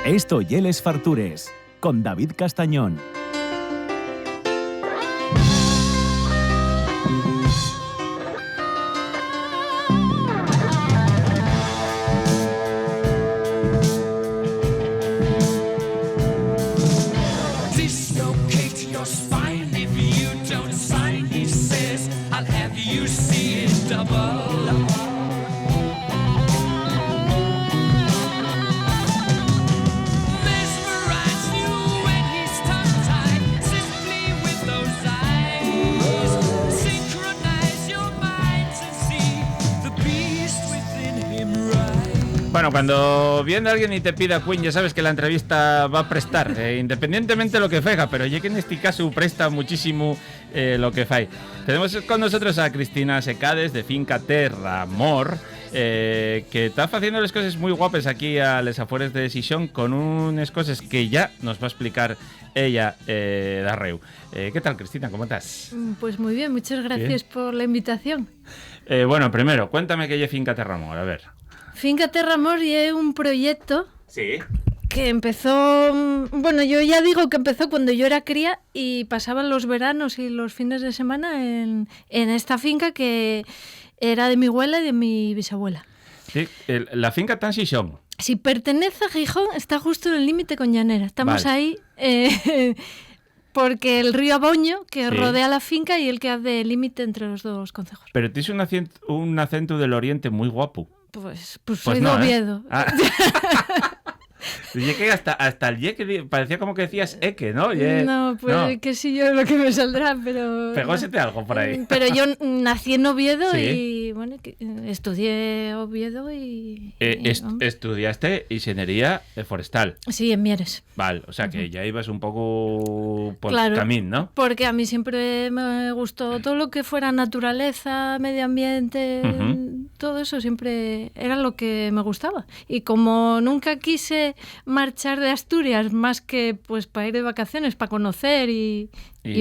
Esto y Les Fartures, con David Castañón. Bueno, cuando viene alguien y te pida Queen, ya sabes que la entrevista va a prestar, independientemente de lo que fega, pero ya que en este caso presta muchísimo lo que fai. Tenemos con nosotros a Cristina Secades de Finca Terra Amor, que está haciendo las cosas muy guapas aquí a les afueres de Xixón, con unas cosas que ya nos va a explicar ella, Darreu. ¿Qué tal, Cristina? ¿Cómo estás? Pues muy bien, muchas gracias por la invitación. Bueno, primero, cuéntame qué es Finca Terra Amor, a ver. Finca Terra Amor es un proyecto Sí. que empezó, bueno, yo ya digo que empezó cuando yo era cría y pasaban los veranos y los fines de semana en esta finca que era de mi abuela y de mi bisabuela. Sí, la finca está en Xixón. Si pertenece a Gijón, está justo en el límite con Llanera. Estamos Vale. ahí porque el río Aboño, que Sí. rodea la finca, y el que hace límite entre los dos concejos. Pero tienes un acento del oriente muy guapo. Pues soy no, de Oviedo. Ah. Dije que hasta el ye que parecía como que decías eque, ¿no? No, pues que sí, yo lo que me saldrá, pero... Pegósete algo por ahí. Pero yo nací en Oviedo. Sí. Y bueno, estudié Oviedo y... Estudiaste ingeniería forestal. Sí, en Mieres. Vale, o sea que ya ibas un poco por Claro, el camino, ¿no? Porque a mí siempre me gustó todo lo que fuera naturaleza, medio ambiente, todo eso siempre era lo que me gustaba. Y como nunca quise marchar de Asturias más que pues para ir de vacaciones, para conocer y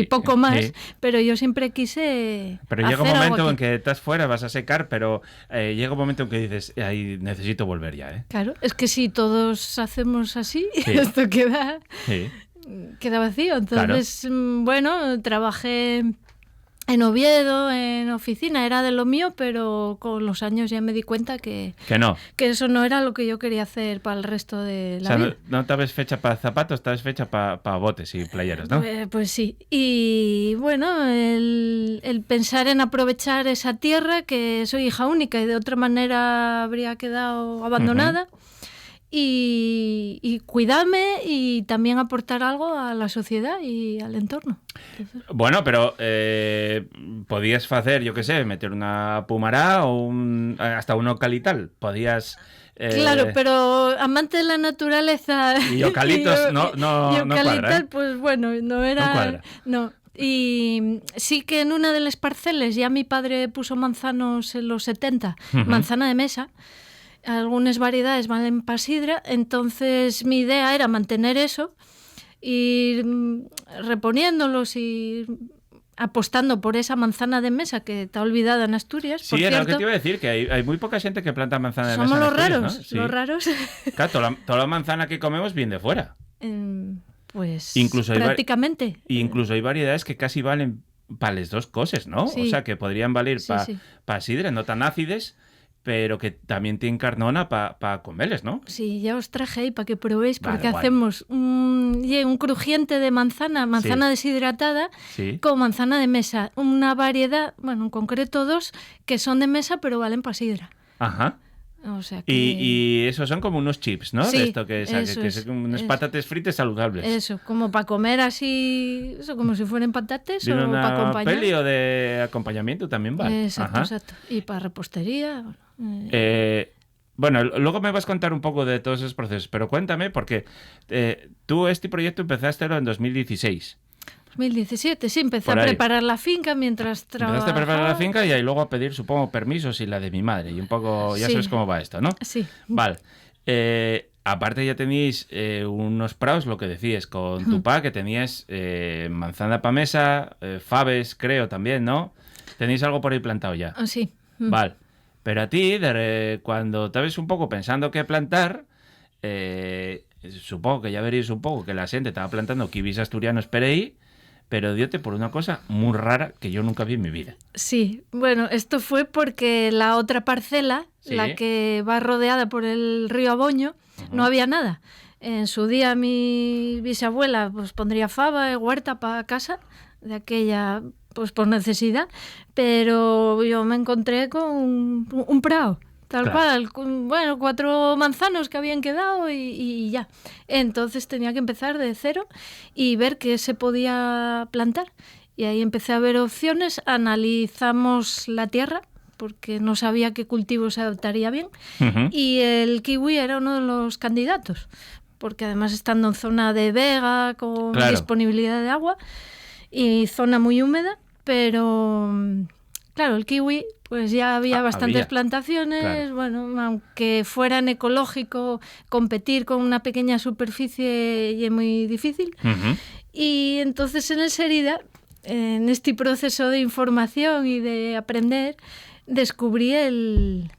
poco más, sí. pero yo siempre quise Pero hacer llega un momento algo en aquí. que estás fuera, vas a secar, pero llega un momento en que dices, ahí necesito volver ya, ¿eh? Claro, es que si todos hacemos así, Sí. esto queda vacío. Entonces, bueno, trabajé en Oviedo, en oficina, era de lo mío, pero con los años ya me di cuenta que no. que eso no era lo que yo quería hacer para el resto de la vida. No estabas fecha para zapatos, estabas fecha para botes y playeros, ¿no? Pues sí. Y bueno, el pensar en aprovechar esa tierra, que soy hija única y de otra manera habría quedado abandonada, y cuidarme y también aportar algo a la sociedad y al entorno. Entonces... Bueno, pero podías hacer, yo qué sé, meter una pumará o hasta un ocal y tal. Podías... Claro, pero amante de la naturaleza y eucaliptos no eucaliptal, cuadra, ¿eh? pues bueno, no era... No cuadra. No. Y sí que en una de las parcelas ya mi padre puso manzanos en los 70, manzana de mesa. Algunas variedades valen para sidra, entonces mi idea era mantener eso, ir reponiéndolos y apostando por esa manzana de mesa que está olvidada en Asturias. Sí, era lo que te iba a decir, que hay muy poca gente que planta manzana de mesa. Somos en los Asturias, raros, ¿no? Sí. los raros. Claro, toda la manzana que comemos viene de fuera. Pues incluso prácticamente. Incluso hay variedades que casi valen para las dos cosas, ¿no? Sí. O sea, que podrían valer Sí. para sidra, no tan ácides, pero que también tienen carnona para comerles, ¿no? Sí, ya os traje ahí para que probéis, porque Vale. hacemos un crujiente de manzana deshidratada, con manzana de mesa. Una variedad, bueno, en concreto 2, que son de mesa, pero valen para sidra. Ajá. O sea que... Y esos son como unos chips, ¿no? Sí, de esto que son unas patatas fritas saludables. Eso, como para comer así, eso, como si fueran patatas, De o una para acompañar. peli o de acompañamiento también vale. Exacto. Y para repostería. Bueno, luego me vas a contar un poco de todos esos procesos, pero cuéntame, porque tú este proyecto empezaste en 2016. 2017, sí, empecé a preparar la finca mientras trabajaba. Empezaste a preparar la finca y ahí luego a pedir, supongo, permisos y la de mi madre. Y un poco, ya sabes cómo va esto, ¿no? Sí. Vale. Aparte ya tenéis unos praos, lo que decías, con tu pa, que tenías manzana pa mesa, faves, creo, también, ¿no? Tenéis algo por ahí plantado ya. Sí. Vale. Pero a ti, cuando estabas un poco pensando qué plantar, supongo que ya veréis un poco que la gente estaba plantando kiwis asturianos per ahí, pero diote por una cosa muy rara que yo nunca vi en mi vida. Sí, bueno, esto fue porque la otra parcela, Sí. la que va rodeada por el río Aboño, no había nada. En su día mi bisabuela pues pondría fava, huerta para casa, de aquella pues por necesidad, pero yo me encontré con un prado. Tal Claro. cual, bueno, 4 manzanos que habían quedado y ya. Entonces tenía que empezar de cero y ver qué se podía plantar. Y ahí empecé a ver opciones, analizamos la tierra, porque no sabía qué cultivo se adaptaría bien, Ujú. y el kiwi era uno de los candidatos, porque además estando en zona de vega, con Claro. disponibilidad de agua, y zona muy húmeda, pero claro, el kiwi, pues ya había bastantes había. plantaciones, Claro. bueno, aunque fuera en ecológico, competir con una pequeña superficie y es muy difícil. Ujú. Y entonces en el Serida, en este proceso de información y de aprender, descubrí el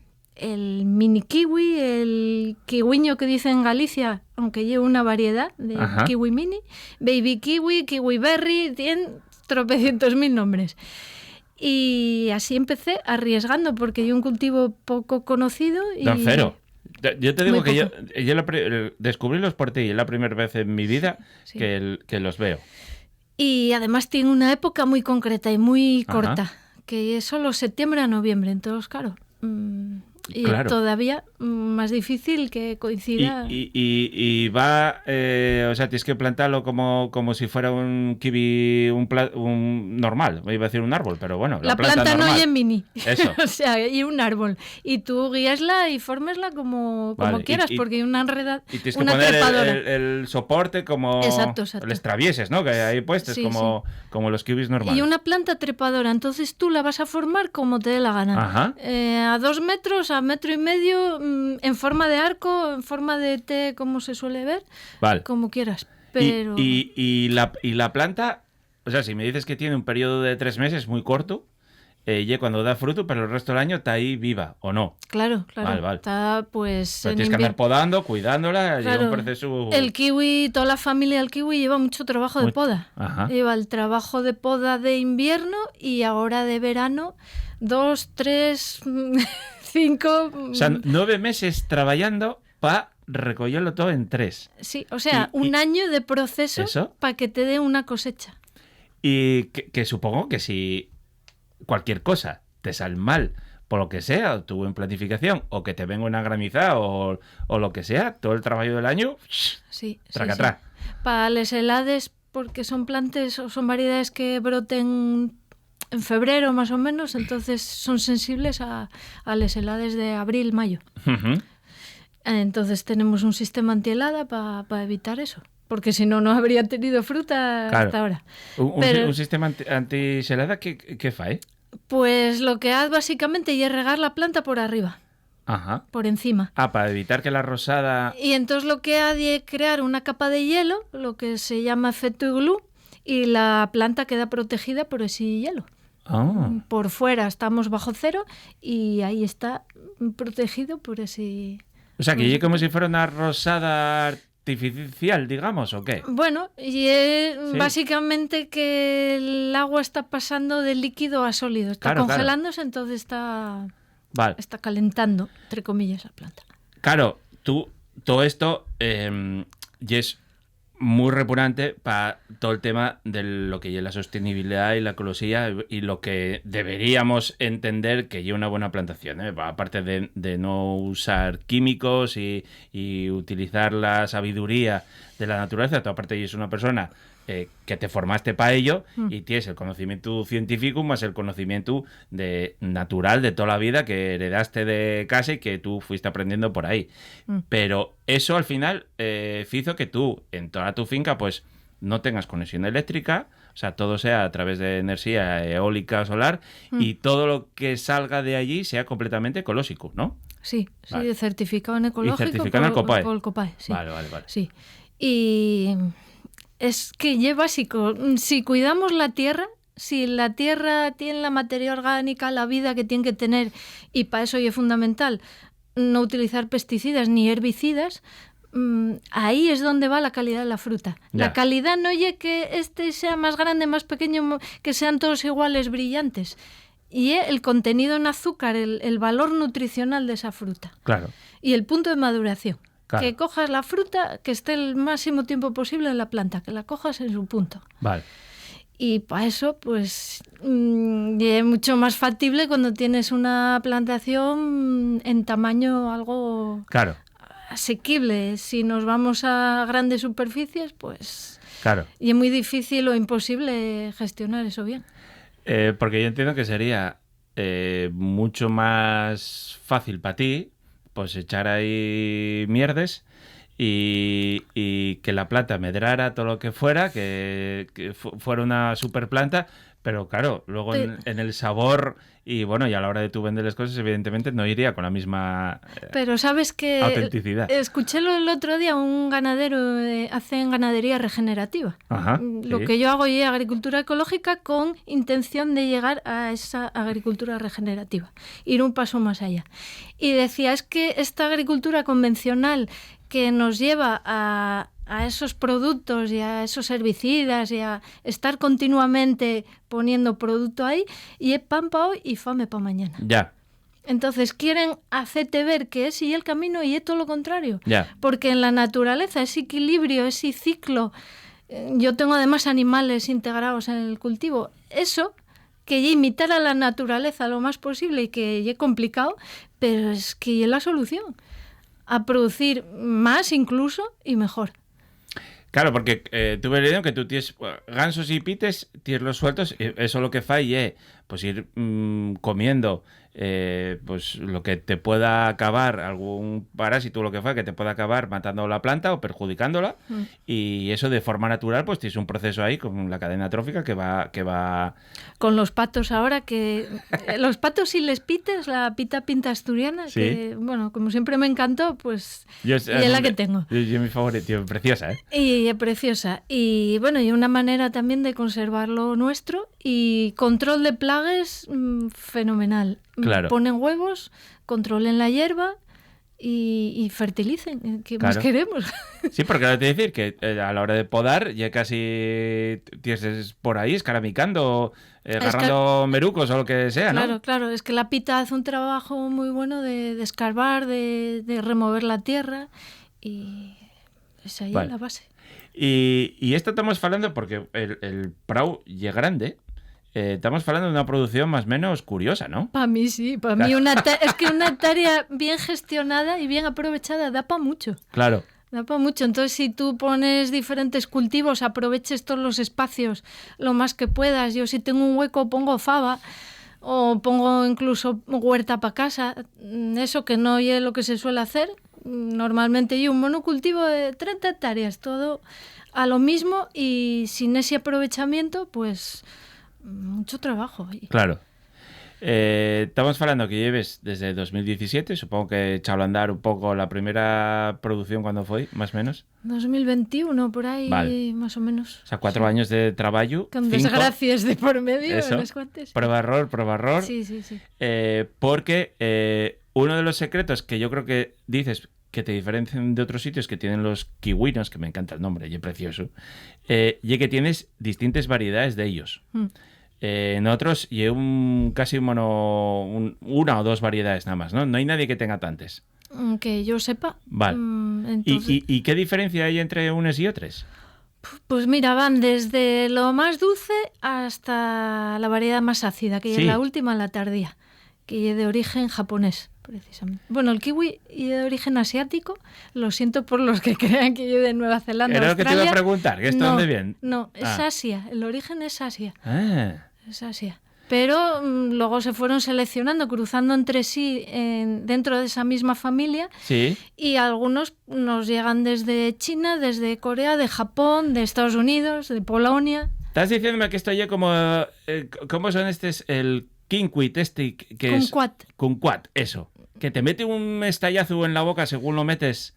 mini kiwi, el kiwiño que dicen en Galicia, aunque lleva una variedad de Ajá. kiwi mini, baby kiwi, kiwi berry, tienen tropecientos mil nombres. Y así empecé arriesgando, porque yo un cultivo poco conocido y... Don Cero. Yo te digo Muy que poco. yo descubrí los por ti y es la primera vez en mi vida Sí. que los veo. Y además tiene una época muy concreta y muy Ajá. corta, que es solo septiembre a noviembre, entonces claro. Y Claro. todavía más difícil que coincida. Y va, o sea, tienes que plantarlo como si fuera un kiwi, un normal, iba a decir un árbol, pero bueno, la planta no normal. hay en mini. Eso. O sea, y un árbol. Y tú guíasla y fórmesla como Vale, quieras, porque hay una enredada, Y tienes que una poner trepadora. el soporte como Exacto. les travieses, ¿no? Que hay puestos Sí, como los kiwis normales. Y una planta trepadora, entonces tú la vas a formar como te dé la gana. Ajá. A 2 metros, a 1,5 metros, en forma de arco, en forma de T, como se suele ver, Vale. como quieras. Pero Y la planta, o sea, si me dices que tiene un periodo de 3 meses muy corto, y cuando da fruto, pero el resto del año está ahí viva, ¿o no? claro, Vale. está pues Pero en tienes que andar invierno. podando, cuidándola, lleva Claro, un proceso... el kiwi, toda la familia del kiwi lleva mucho trabajo de Muy- poda. Ajá. Lleva el trabajo de poda de invierno y ahora de verano 2, 3, 5. O sea, 9 meses trabajando para recogerlo todo en 3. Sí, o sea, y- un año de proceso ¿Eso? para que te dé una cosecha. Y que supongo que si cualquier cosa te sale mal, por lo que sea, o tu en planificación, o que te venga una gramizada, o lo que sea, todo el trabajo del año, Sí, tracatrá. Para las helades, porque son plantas o son variedades que broten en febrero más o menos, entonces son sensibles a las helades de abril, mayo. Ujú. Entonces tenemos un sistema antihelada para evitar eso, porque si no, no habría tenido fruta Claro. hasta ahora. Un sistema antiselada que fae. Pues lo que hace básicamente es regar la planta por arriba, Ajá. por encima. Para evitar que la rosada... Y entonces lo que hace es crear una capa de hielo, lo que se llama efecto iglú, y la planta queda protegida por ese hielo. Ah. Por fuera estamos bajo cero y ahí está protegido por ese... O sea, que es como si fuera una rosada artificial, digamos, ¿o qué? Bueno, y es Sí. básicamente que el agua está pasando de líquido a sólido, está Claro, claro. congelándose, entonces está calentando, entre comillas, la planta. Claro, todo esto y es muy repugnante para todo el tema de lo que es la sostenibilidad y la ecología y lo que deberíamos entender que es una buena plantación, ¿eh? Aparte de no usar químicos y utilizar la sabiduría de la naturaleza, tú aparte eres una persona que te formaste para ello y tienes el conocimiento científico más el conocimiento natural de toda la vida que heredaste de casa y que tú fuiste aprendiendo por ahí. Pero eso al final hizo que tú en toda tu finca pues no tengas conexión eléctrica, o sea, todo sea a través de energía eólica solar y todo lo que salga de allí sea completamente ecológico, ¿no? Sí, Vale. certificado en ecológico Y certificado en el COPAE. por el COPAE, sí. Vale. Sí. Y es que es básico. Si cuidamos la tierra, si la tierra tiene la materia orgánica, la vida que tiene que tener, y para eso es fundamental no utilizar pesticidas ni herbicidas, ahí es donde va la calidad de la fruta. Ya. La calidad no oye que este sea más grande, más pequeño, que sean todos iguales, brillantes. Y el contenido en azúcar, el valor nutricional de esa fruta. Claro. Y el punto de maduración. Claro. Que cojas la fruta, que esté el máximo tiempo posible en la planta, que la cojas en su punto. Vale. Y para eso, pues, es mucho más factible cuando tienes una plantación en tamaño algo Claro. asequible. Si nos vamos a grandes superficies, pues... Claro. Y es muy difícil o imposible gestionar eso bien. Porque yo entiendo que sería mucho más fácil para ti, pues echar ahí mierdes y que la planta medrara todo lo que fuera, que fuera una super planta, pero claro, luego en el sabor y bueno, y a la hora de tú venderles cosas, evidentemente no iría con la misma pero sabes que autenticidad. Escuché el otro día un ganadero hacen ganadería regenerativa. Ajá, Lo sí. que yo hago es agricultura ecológica con intención de llegar a esa agricultura regenerativa, ir un paso más allá. Y decía, es que esta agricultura convencional que nos lleva a esos productos y a esos herbicidas y a estar continuamente poniendo producto ahí, y es pan para hoy y fame para mañana. Ya. Entonces quieren hacerte ver que es y el camino y es todo lo contrario. Ya. Porque en la naturaleza ese equilibrio, ese ciclo, yo tengo además animales integrados en el cultivo, eso que imitar a la naturaleza lo más posible y que es complicado, pero es que es la solución a producir más incluso y mejor. Claro, porque tú ves que tú tienes gansos y pites, tienes los sueltos, eso lo que fai pues ir comiendo pues lo que te pueda acabar, algún parásito o lo que fuera, que te pueda acabar matando la planta o perjudicándola, y eso de forma natural, pues tienes un proceso ahí con la cadena trófica que va... Con los patos ahora, que los patos y les pites, la pita pinta asturiana, ¿Sí? que bueno, como siempre me encantó, pues y es a la mí que tengo. Yo mi favorito, tío, preciosa, ¿eh? Y es preciosa. Y bueno, y una manera también de conservar lo nuestro y control de plagues fenomenal. Claro. Ponen huevos, controlen la hierba y fertilicen. ¿Qué más queremos? Sí, porque ahora te decir que a la hora de podar ya casi tienes por ahí escaramicando, agarrando merucos o lo que sea, ¿no? Claro, claro. Es que la pita hace un trabajo muy bueno de escarbar, de remover la tierra y es ahí la base. Y esto estamos hablando porque el prau es grande. Estamos hablando de una producción más o menos curiosa, ¿no? Para mí sí, para mí es que una hectárea bien gestionada y bien aprovechada da para mucho. Claro. Da para mucho. Entonces, si tú pones diferentes cultivos, aproveches todos los espacios lo más que puedas. Yo si tengo un hueco pongo faba o pongo incluso huerta para casa. Eso que no es lo que se suele hacer. Normalmente hay un monocultivo de 30 hectáreas, todo a lo mismo y sin ese aprovechamiento, pues... mucho trabajo ahí. Claro. Estamos hablando que lleves desde 2017, supongo que echado a andar un poco la primera producción cuando fue, más o menos. 2021, por ahí, vale. Más o menos. O sea, 4 años de trabajo. Con 5 desgracias de por medio. Eso. Prueba error. Sí. Porque uno de los secretos que yo creo que dices que te diferencian de otros sitios que tienen los kiwinos, que me encanta el nombre, y es precioso, y que tienes distintas variedades de ellos. En otros, y casi una o dos variedades nada más, ¿no? No hay nadie que tenga tantas. Que yo sepa. Vale. Entonces... ¿Y qué diferencia hay entre unas y otras? Pues mira, van desde lo más dulce hasta la variedad más ácida, que es la última, la tardía, que es de origen japonés, precisamente. Bueno, el kiwi es de origen asiático, lo siento por los que crean que yo de Nueva Zelanda. Era Australia. lo que te iba a preguntar, que esto dónde viene. No, es Asia, el origen es Asia. Ah. Es Asia. Pero luego se fueron seleccionando, cruzando entre sí dentro de esa misma familia. Sí. Y algunos nos llegan desde China, desde Corea, de Japón, de Estados Unidos, de Polonia. ¿Estás diciéndome que esto ya como... ¿Cómo son el kinkwit que Kumquat. Es... Kumquat, eso. Que te mete un estallazo en la boca según lo metes...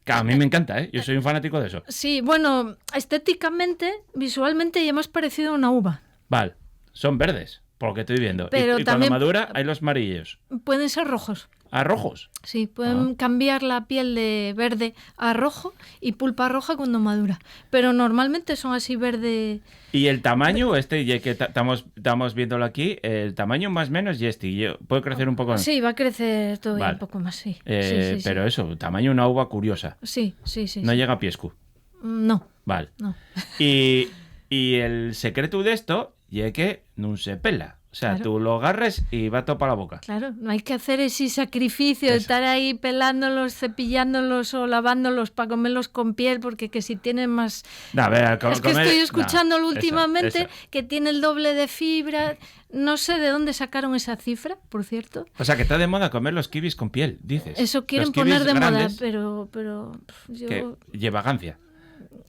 Claro, a mí me encanta, ¿eh? Yo soy un fanático de eso. Sí, bueno, estéticamente, visualmente ya más parecido a una uva. Vale, son verdes. Por lo que estoy viendo. Pero y también cuando madura hay los amarillos. pueden ser rojos. ¿A rojos? Sí, pueden cambiar la piel de verde a rojo y pulpa roja cuando madura. Pero normalmente son así verde. Y el tamaño, ya que estamos viéndolo aquí, el tamaño más o menos y puede crecer un poco. Sí, va a crecer todavía Vale. un poco más, sí. Pero sí. eso, tamaño una uva curiosa. Sí. No llega a piescu. No. Vale. No. Y el secreto de esto es que no se pela. O sea, Claro. tú lo agarres y va todo para la boca. Claro, no hay que hacer ese sacrificio de Eso. estar ahí pelándolos, cepillándolos o lavándolos para comerlos con piel, porque que si tienen más... No, a ver, Es que estoy escuchándolo eso, últimamente, que tiene el doble de fibra. No sé de dónde sacaron esa cifra, por cierto. O sea, que está de moda comer los kibis con piel, dices. Eso quieren Los kibis poner de moda, grandes pero yo... que lleva gancia.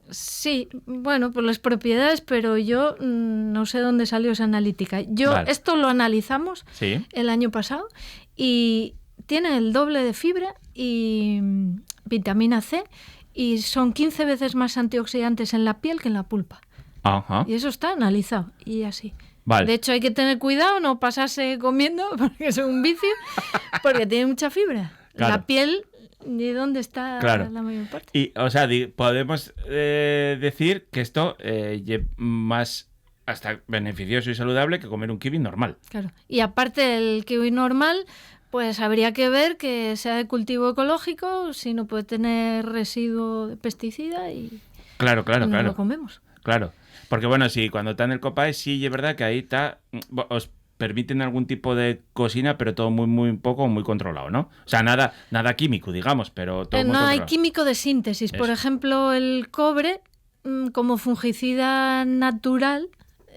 Sí, bueno, por las propiedades, pero yo no sé dónde salió esa analítica. Vale. Esto lo analizamos Sí. el año pasado y tiene el doble de fibra y vitamina C y son 15 veces más antioxidantes en la piel que en la pulpa. Ajá. Y eso está analizado y así. Vale. De hecho, hay que tener cuidado, no pasarse comiendo, porque es un vicio, porque tiene mucha fibra. Claro. La piel, ¿de dónde está Claro. la mayor parte? Y, o sea, podemos decir que esto es más hasta beneficioso y saludable que comer un kiwi normal. Claro. Y aparte del kiwi normal, pues habría que ver que sea de cultivo ecológico, si no puede tener residuo de pesticida y Claro, no lo comemos. Claro. Porque bueno, sí, cuando está en el Copae, sí, es verdad que ahí está, os permiten algún tipo de cocina, pero todo muy, muy poco, muy controlado, ¿no? O sea, nada químico, digamos, pero todo muy No hay controlado. químico de síntesis. Por Eso. ejemplo, el cobre, como fungicida natural,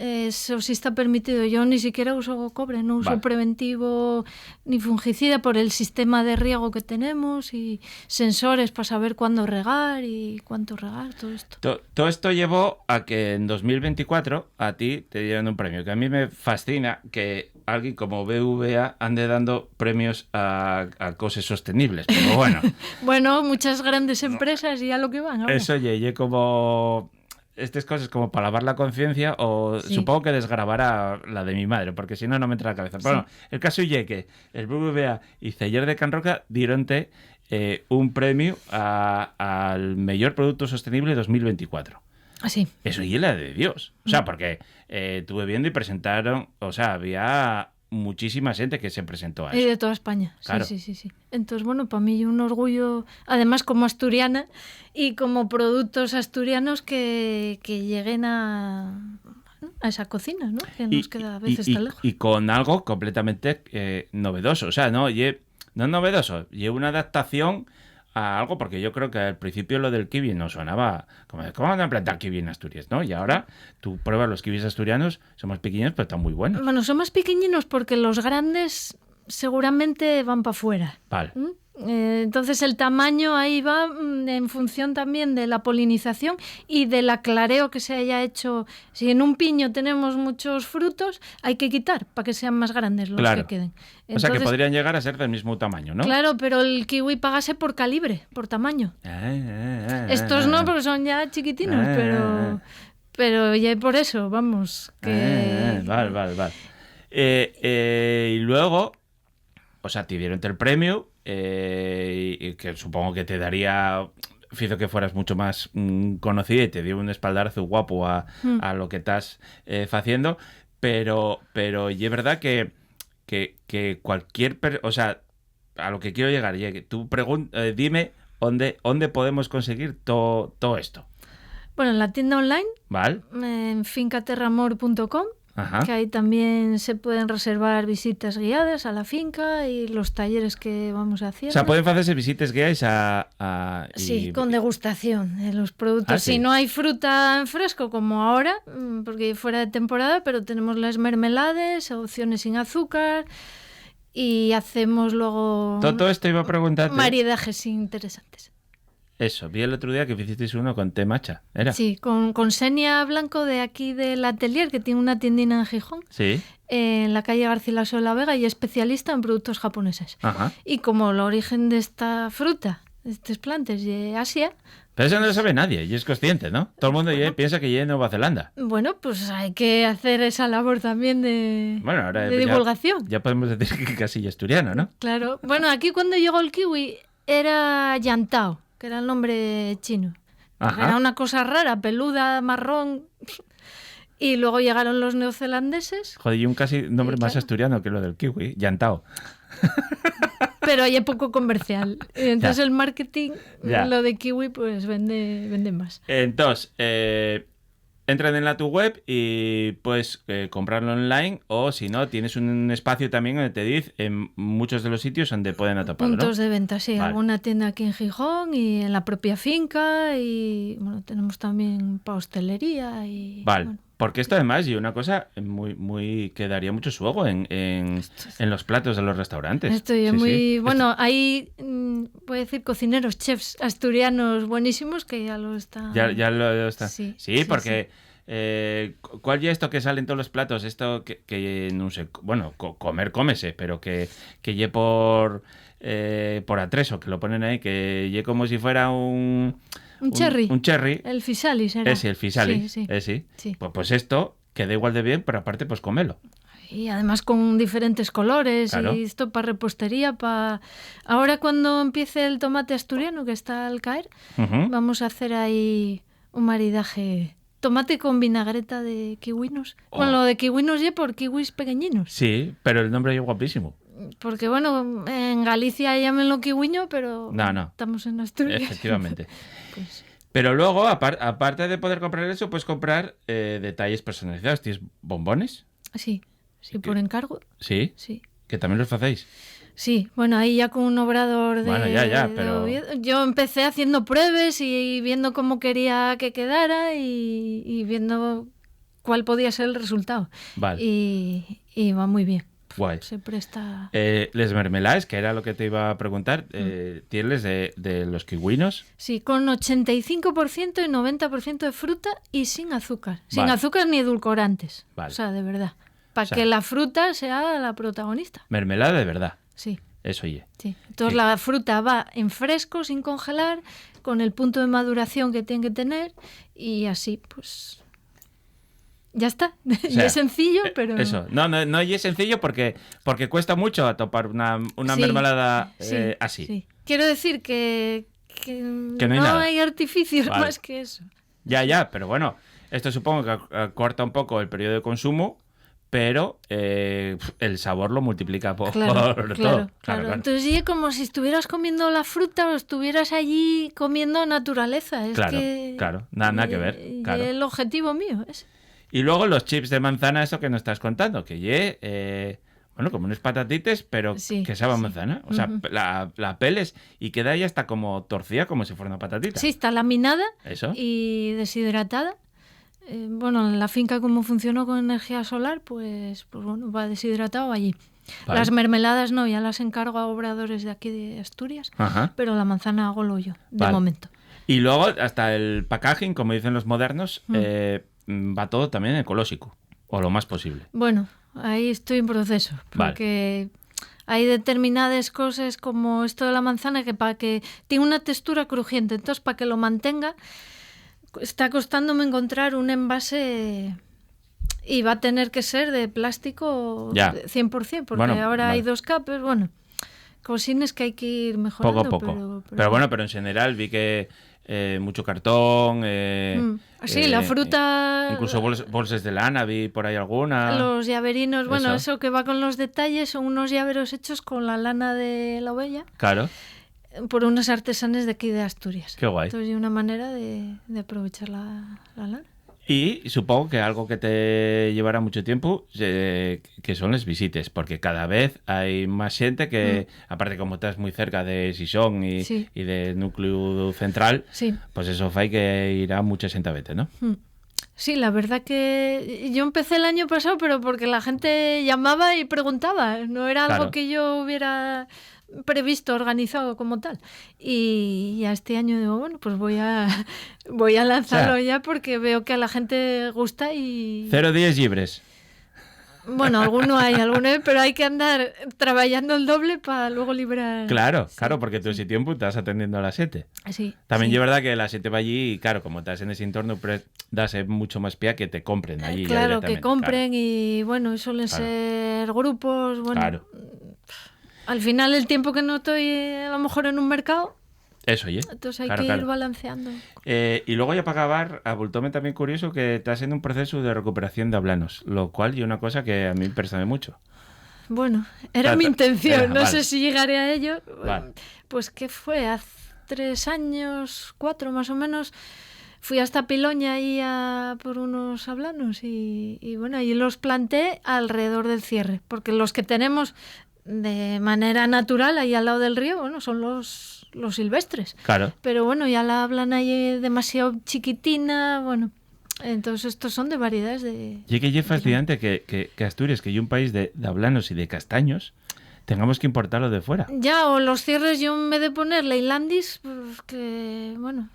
eso sí está permitido. Yo ni siquiera uso cobre, no uso Vale. preventivo ni fungicida por el sistema de riego que tenemos y sensores para saber cuándo regar y cuánto regar, todo esto. Todo esto llevó a que en 2024 a ti te dieran un premio, que a mí me fascina que alguien como BVA ande dando premios a cosas sostenibles. Pero bueno, Bueno, muchas grandes empresas y a lo que van ahora. eso ye como... Estas cosas como para lavar la conciencia o Sí. supongo que desgravará la de mi madre, porque si no, no me entra a la cabeza. Pero bueno, el caso ye que el BBVA y Celler de Can Roca dieronte un premio al mejor producto sostenible 2024. Así. Eso y la de Dios. O sea, porque estuve viendo y presentaron, o sea, había muchísima gente que se presentó a Y eso. de toda España. Claro. Sí. Entonces, bueno, para mí un orgullo, además como asturiana y como productos asturianos que lleguen a esa cocina, ¿no? Que nos queda a veces tan lejos. Y con algo completamente novedoso. O sea, no es novedoso, y una adaptación a algo, porque yo creo que al principio lo del kiwi no sonaba como de, ¿cómo van a plantar kiwi en Asturias? ¿No? Y ahora tú pruebas los kiwis asturianos, son más pequeños, pero están muy buenos. Bueno, son más pequeñinos porque los grandes seguramente van para afuera. Vale. Entonces el tamaño ahí va en función también de la polinización y del aclareo que se haya hecho. Si en un piño tenemos muchos frutos, hay que quitar para que sean más grandes los Claro. que queden. O sea, que Entonces, podrían llegar a ser del mismo tamaño, ¿no? claro, pero el kiwi pagase por calibre, por tamaño. Estos no, porque son ya chiquitinos, pero ya por eso, vamos, que... Vale. Y luego, o sea, te dieron el premio, y que supongo que te daría, hizo que fueras mucho más conocida y te dio un espaldarazo guapo a lo que estás haciendo, pero y es verdad que cualquier... o sea, a lo que quiero llegar, tú dime dónde podemos conseguir todo esto. Bueno, en la tienda online, ¿Vale? en fincaterramor.com, Ajá. que ahí también se pueden reservar visitas guiadas a la finca y los talleres que vamos haciendo. O sea, pueden hacerse visitas guiadas Sí, con degustación de los productos. Ah, sí. Si no hay fruta en fresco, como ahora, porque fuera de temporada, pero tenemos las mermelades, opciones sin azúcar y hacemos luego Todo esto iba a preguntarte. maridajes interesantes. Eso, vi el otro día que hicisteis uno con té matcha, ¿era? Sí, con Senia Blanco de aquí del Atelier, que tiene una tiendina en Gijón, Sí. en la calle Garcilaso de la Vega, y especialista en productos japoneses. Ajá. Y como el origen de esta fruta, de estas plantas de Asia, Pero eso no lo sabe nadie y es consciente, ¿no? Todo el mundo piensa que ya es Nueva Zelanda. Bueno, pues hay que hacer esa labor también de, Bueno, ahora de divulgación. Ya podemos decir que casi ya asturiano, ¿no? Claro. Bueno, aquí cuando llegó el kiwi era Yantao, que era el nombre chino. Ajá. Era una cosa rara, peluda, marrón. Y luego llegaron los neozelandeses. Joder, y un casi nombre más asturiano que lo del kiwi, Yantao. Pero hay poco comercial. Entonces Ya. el marketing, Ya. lo de kiwi, pues vende más. Entonces, entran en la tu web y puedes comprarlo online o si no, tienes un espacio también donde te dice en muchos de los sitios donde pueden atraparlo, Puntos ¿no? de venta, sí. Vale. Alguna tienda aquí en Gijón y en la propia finca y bueno, tenemos también para hostelería y... Vale. bueno. Porque esto además y una cosa muy que daría mucho su juego en los platos de los restaurantes. Estoy Sí, muy... sí. Bueno, hay, voy a decir, cocineros, chefs asturianos buenísimos que ya lo están... Ya lo está. Sí, Sí, sí, porque ¿cuál ya esto que sale en todos los platos? Esto que no sé, bueno, comer cómese, pero que lle por atreso, que lo ponen ahí, que lle como si fuera un cherry. Un cherry. El fisalis era. Ese, el fisalis. Sí. Sí. Pues esto queda igual de bien, pero aparte pues cómelo. Y además con diferentes colores. Claro. Y esto para repostería, para... Ahora cuando empiece el tomate asturiano, que está al caer, Ujú. vamos a hacer ahí un maridaje... Tomate con vinagreta de kiwinos. Oh. Bueno, lo de kiwinos ya por kiwis pequeñinos. Sí, pero el nombre es guapísimo. Porque bueno, en Galicia llámenlo kiwiño, pero No. estamos en Asturias. Efectivamente. Pues, Pero luego, aparte de poder comprar eso, puedes comprar detalles personalizados. ¿Tienes bombones? sí, por encargo. Sí, Sí. que también los hacéis. Sí, bueno, ahí ya con un obrador de... Bueno, ya, de pero- Oviedo. Yo empecé haciendo pruebas y viendo cómo quería que quedara y viendo cuál podía ser el resultado. Vale. Y va muy bien. Guay. Se presta... Les mermelades, que era lo que te iba a preguntar, tienes de los kiwinos. Sí, con 85% y 90% de fruta y sin azúcar. Sin Vale. azúcar ni edulcorantes. Vale. O sea, de verdad. Para O sea- que la fruta sea la protagonista. Mermelada de verdad. Sí. Eso, oye. Sí. Entonces Sí. la fruta va en fresco, sin congelar, con el punto de maduración que tiene que tener y así, pues... Ya está. O Y sea, es sencillo, pero... Eso. No y es sencillo porque cuesta mucho atopar una Sí, mermelada sí, así. sí. Quiero decir que no hay nada. hay artificios Vale. más que eso. Ya, pero bueno, esto supongo que acorta un poco el periodo de consumo, pero el sabor lo multiplica por Claro. todo. Entonces sí, como si estuvieras comiendo la fruta o estuvieras allí comiendo naturaleza. Es Claro, que... claro. Nada que ver, y claro. el objetivo mío es... Y luego los chips de manzana, eso que nos estás contando, que bueno, como unos patatites, pero Sí, que sabe a sí. manzana. O sea, Ujú. la peles y queda ahí hasta como torcida, como si fuera una patatita. Sí, está laminada Eso. y deshidratada. Bueno, en la finca como funcionó con energía solar, pues bueno, va deshidratado allí. Vale. Las mermeladas no, ya las encargo a obradores de aquí de Asturias, Ajá. pero la manzana hago lo yo, de Vale. momento. Y luego hasta el packaging, como dicen los modernos, va todo también ecológico, o lo más posible. Bueno, ahí estoy en proceso, Vale. porque hay determinadas cosas como esto de la manzana que para que tiene una textura crujiente, entonces para que lo mantenga está costándome encontrar un envase y va a tener que ser de plástico Ya. 100%, porque Bueno, ahora hay vale. 2 capas, bueno, cosines que hay que ir mejorando. Poco a poco. Pero bueno, pero en general vi que mucho cartón. Sí, la fruta... Incluso bolsas de lana, vi por ahí alguna. Los llaverinos, bueno, Eso. eso que va con los detalles, son unos llaveros hechos con la lana de la oveja Claro. por unos artesanes de aquí de Asturias. Qué guay. Entonces, hay una manera de aprovechar la lana. Y supongo que algo que te llevará mucho tiempo, que son las visitas, porque cada vez hay más gente que, aparte como estás muy cerca de Sison y, Sí. y del núcleo central, Sí. pues eso fai que irá mucha gente a vete, ¿no? Sí, la verdad que yo empecé el año pasado, pero porque la gente llamaba y preguntaba. No era algo Claro. que yo hubiera previsto, organizado como tal. Y ya este año digo, bueno, pues voy a lanzarlo O sea, ya porque veo que a la gente gusta y... 0 días libres. Bueno, alguno hay, pero hay que andar trabajando el doble para luego librar. Claro, Sí, claro, porque tú ese tiempo estás atendiendo a las 7. Sí. También sí. es verdad que la 7 va allí y claro, como estás en ese entorno, pues das mucho más pie a que te compren allí. ya Claro, que directamente, compren y bueno, y suelen Claro. ser grupos, bueno. Claro. Al final el tiempo que no estoy a lo mejor en un mercado, Eso, oye. entonces hay Claro, que claro. ir balanceando. Y luego ya para acabar, abultóme también curioso que estás en un proceso de recuperación de hablanos, lo cual es una cosa que a mí me persigue mucho. Bueno, era Ta- mi ta- intención, no vale. sé si llegaré a ello. Vale. Pues que fue hace 3 años, 4 más o menos, fui hasta Piloña ahí por unos hablanos y bueno, ahí los planté alrededor del cierre, porque los que tenemos de manera natural ahí al lado del río, bueno, son los silvestres. Claro. Pero bueno, ya la hablan ahí demasiado chiquitina, bueno. Entonces estos son de variedades de... Y que es fascinante que Asturias, que hay un país de hablanos y de castaños, tengamos que importarlo de fuera. Ya, o los cierres yo en vez de poner Leylandis, pues que, bueno,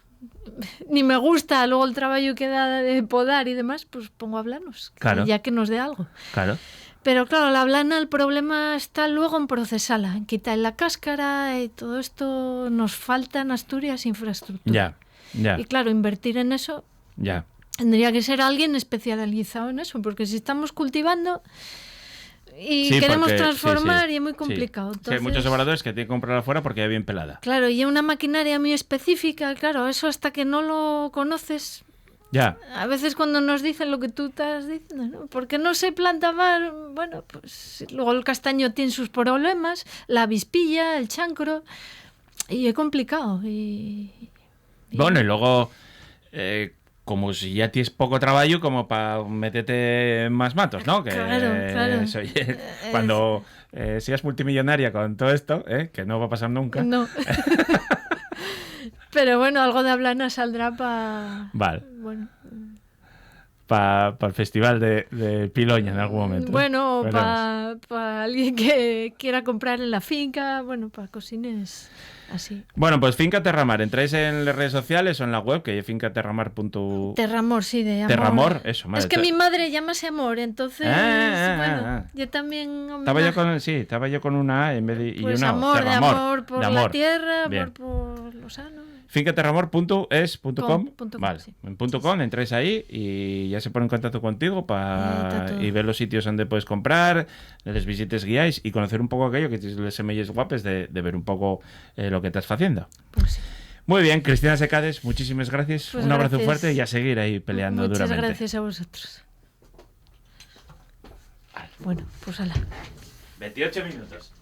ni me gusta luego el trabajo que da de podar y demás, pues pongo hablanos, Claro. ya que nos dé algo. Claro. Pero claro, la ablana, el problema está luego en procesarla, en quitar la cáscara y todo esto. Nos falta en Asturias infraestructura. Ya. Y claro, invertir en eso Ya. tendría que ser alguien especializado en eso, porque si estamos cultivando y Sí, queremos porque- transformar sí, y es muy sí. complicado. Sí, hay muchos Entonces, obradores que tienen que comprar afuera porque ya bien pelada. claro, y una maquinaria muy específica, claro, eso hasta que no lo conoces. Ya. A veces cuando nos dicen lo que tú estás diciendo, ¿no? Porque no se planta mal, bueno, pues luego el castaño tiene sus problemas, la avispilla, el chancro, y es complicado. Y Bueno, y luego, como si ya tienes poco trabajo, como para meterte en más matos, ¿no? Que, Claro. eso, oye, cuando seas multimillonaria con todo esto, que no va a pasar nunca. No. Pero bueno, algo de ablana saldrá para... Vale. Bueno, Para el festival de Piloña en algún momento. bueno, Veremos. para alguien que quiera comprar en la finca, bueno, para cocines así. Bueno, pues Finca Terramar. Entráis en las redes sociales o en la web, que es fincaterramar.com. Terramor, sí, de amor. Terramor, eso, madre. Es que mi madre llamase amor, entonces, bueno, yo también... Estaba yo con una A en vez de y Pues una O. amor, de Terramor, amor por de la amor. tierra, Bien. amor por lo sano. Fincaterramor.es.com. .com, Vale, sí. en .com entráis ahí y ya se ponen en contacto contigo Está todo. y ver los sitios donde puedes comprar, les visites, guiáis y conocer un poco aquello que les semelles guapes de ver un poco lo que estás haciendo. Pues sí. Muy bien, Cristina Secades, muchísimas gracias. Pues un abrazo gracias. fuerte y a seguir ahí peleando Muchas duramente. gracias a vosotros. Bueno, pues hala. 28 minutos.